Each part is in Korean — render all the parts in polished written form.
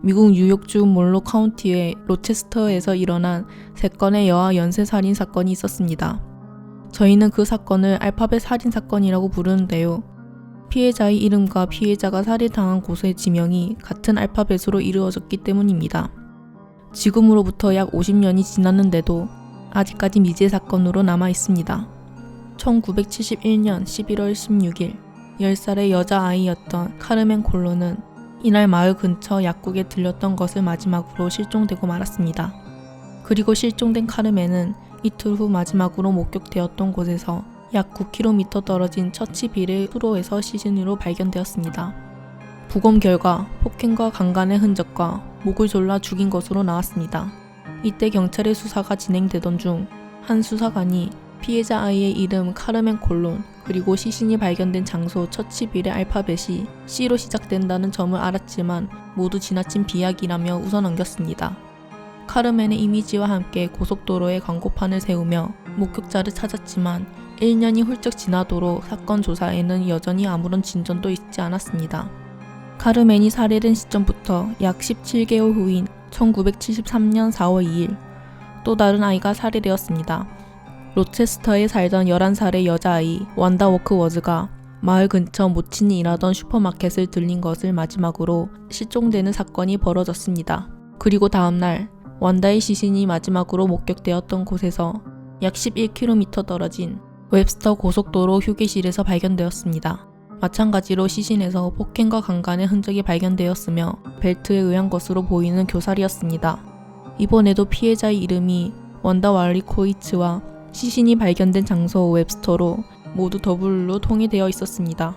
미국 뉴욕주 몬로 카운티의 로체스터에서 일어난 3건의 여아 연쇄 살인 사건이 있었습니다. 저희는 그 사건을 알파벳 살인 사건이라고 부르는데요. 피해자의 이름과 피해자가 살해당한 곳의 지명이 같은 알파벳으로 이루어졌기 때문입니다. 지금으로부터 약 50년이 지났는데도 아직까지 미제 사건으로 남아 있습니다. 1971년 11월 16일 10살의 여자아이였던 카르멘 콜론은 이날 마을 근처 약국에 들렸던 것을 마지막으로 실종되고 말았습니다. 그리고 실종된 카르멘은 이틀 후 마지막으로 목격되었던 곳에서 약 9km 떨어진 처치빌의 수로에서 시신으로 발견되었습니다. 부검 결과 폭행과 강간의 흔적과 목을 졸라 죽인 것으로 나왔습니다. 이때 경찰의 수사가 진행되던 중 한 수사관이 피해자 아이의 이름 카르멘 콜론 그리고 시신이 발견된 장소 처치빌의 알파벳이 C로 시작된다는 점을 알았지만 모두 지나친 비약이라며 웃어넘겼습니다. 카르멘의 이미지와 함께 고속도로에 광고판을 세우며 목격자를 찾았지만 1년이 훌쩍 지나도록 사건 조사에는 여전히 아무런 진전도 있지 않았습니다. 카르멘이 살해된 시점부터 약 17개월 후인 1973년 4월 2일 또 다른 아이가 살해되었습니다. 로체스터에 살던 11살의 여자아이 완다 워크워즈가 마을 근처 모친이 일하던 슈퍼마켓을 들린 것을 마지막으로 실종되는 사건이 벌어졌습니다. 그리고 다음날 완다의 시신이 마지막으로 목격되었던 곳에서 약 11km 떨어진 웹스터 고속도로 휴게실에서 발견되었습니다. 마찬가지로 시신에서 폭행과 강간의 흔적이 발견되었으며 벨트에 의한 것으로 보이는 교살이었습니다. 이번에도 피해자의 이름이 원다 왈리코이츠와 시신이 발견된 장소 웹스터로 모두 더블로 통일되어 있었습니다.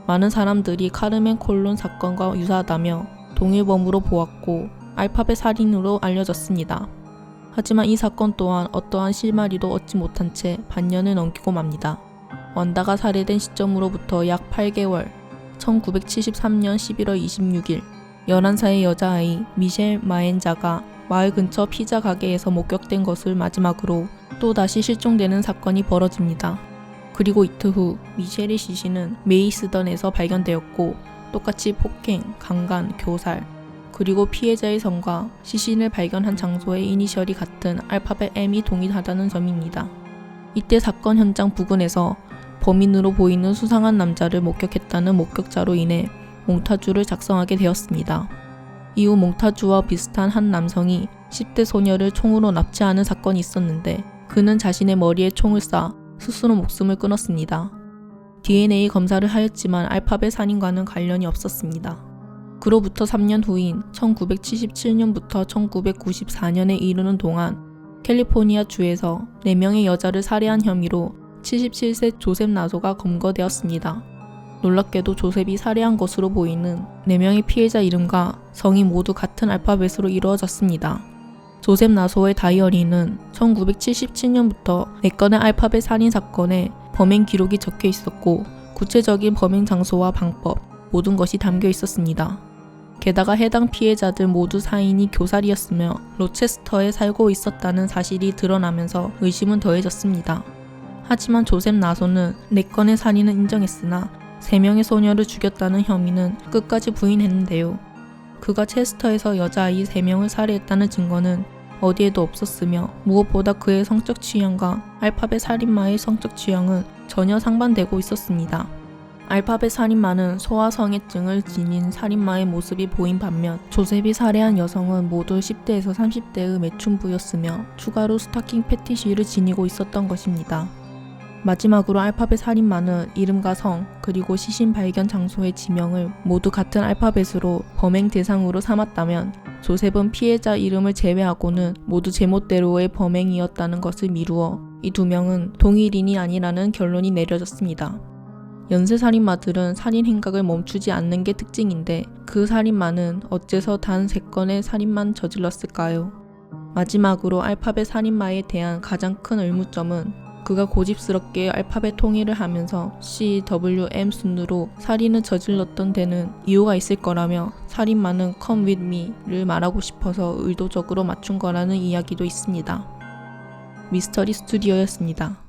많은 사람들이 카르멘 콜론 사건과 유사하다며 동일범으로 보았고 알파벳 살인으로 알려졌습니다. 하지만 이 사건 또한 어떠한 실마리도 얻지 못한 채 반년을 넘기고 맙니다. 완다가 살해된 시점으로부터 약 8개월, 1973년 11월 26일 11살의 여자아이 미셸 마엔자가 마을 근처 피자 가게에서 목격된 것을 마지막으로 또다시 실종되는 사건이 벌어집니다. 그리고 이틀 후 미셸의 시신은 메이스던에서 발견되었고 똑같이 폭행, 강간, 교살, 그리고 피해자의 성과 시신을 발견한 장소의 이니셜이 같은 알파벳 M이 동일하다는 점입니다. 이때 사건 현장 부근에서 범인으로 보이는 수상한 남자를 목격했다는 목격자로 인해 몽타주를 작성하게 되었습니다. 이후 몽타주와 비슷한 한 남성이 10대 소녀를 총으로 납치하는 사건이 있었는데 그는 자신의 머리에 총을 쏴 스스로 목숨을 끊었습니다. DNA 검사를 하였지만 알파벳 살인과는 관련이 없었습니다. 그로부터 3년 후인 1977년부터 1994년에 이르는 동안 캘리포니아 주에서 4명의 여자를 살해한 혐의로 77세 조셉 나소가 검거되었습니다. 놀랍게도 조셉이 살해한 것으로 보이는 4명의 피해자 이름과 성이 모두 같은 알파벳으로 이루어졌습니다. 조셉 나소의 다이어리는 1977년부터 4건의 알파벳 살인 사건에 범행 기록이 적혀 있었고 구체적인 범행 장소와 방법, 모든 것이 담겨 있었습니다. 게다가 해당 피해자들 모두 사인이 교살이었으며 로체스터에 살고 있었다는 사실이 드러나면서 의심은 더해졌습니다. 하지만 조셉 나소는 4건의 살인은 인정했으나 3명의 소녀를 죽였다는 혐의는 끝까지 부인했는데요. 그가 체스터에서 여자아이 3명을 살해했다는 증거는 어디에도 없었으며 무엇보다 그의 성적 취향과 알파벳 살인마의 성적 취향은 전혀 상반되고 있었습니다. 알파벳 살인마는 소아성애증을 지닌 살인마의 모습이 보인 반면 조셉이 살해한 여성은 모두 10대에서 30대의 매춘부였으며 추가로 스타킹 패티시를 지니고 있었던 것입니다. 마지막으로 알파벳 살인마는 이름과 성, 그리고 시신 발견 장소의 지명을 모두 같은 알파벳으로 범행 대상으로 삼았다면 조셉은 피해자 이름을 제외하고는 모두 제멋대로의 범행이었다는 것을 미루어 이 2명은 동일인이 아니라는 결론이 내려졌습니다. 연쇄살인마들은 살인 행각을 멈추지 않는 게 특징인데 그 살인마는 어째서 단 3건의 살인만 저질렀을까요? 마지막으로 알파벳 살인마에 대한 가장 큰 의문점은 그가 고집스럽게 알파벳 통일을 하면서 C, W, M 순으로 살인을 저질렀던 데는 이유가 있을 거라며 살인마는 Come with me를 말하고 싶어서 의도적으로 맞춘 거라는 이야기도 있습니다. 미스터리 스튜디오였습니다.